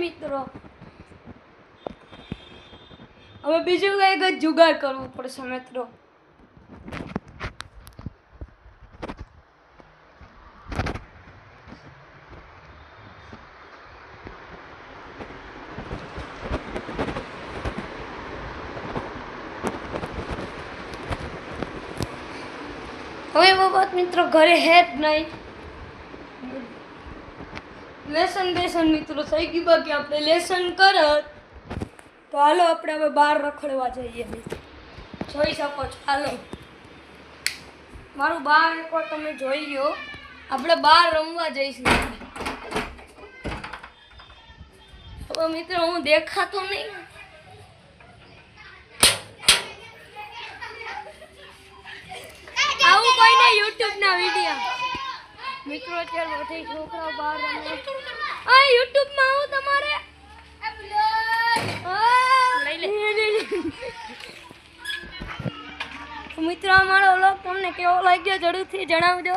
મિત્રો હવે બીજું કંઈક જુગાડ કરવું પડશે મિત્રો. હવે બાબત મિત્રો ઘરે હે જ નહીં. લેસન મિત્રો થઈ ગયું બાકી આપણે લેસન કરત તો હાલો આપણે હવે બહાર રખડવા જઈએ. જોઈ શકો છો હાલો મારું બહાર એકવાર તમે જોઈ લો. આપણે બહાર રમવા જઈશું. હવે મિત્રો હું દેખાતો નહીં. આવું કોઈને YouTube ના વિડિયો મિત્રો અત્યારે બધા છોકરાઓ બહાર રમે. આ YouTube માં આવું તમારે મિત્રો અમારો વ્લોગ તમને કેવો લાગ્યો જરૂરથી જણાવજો.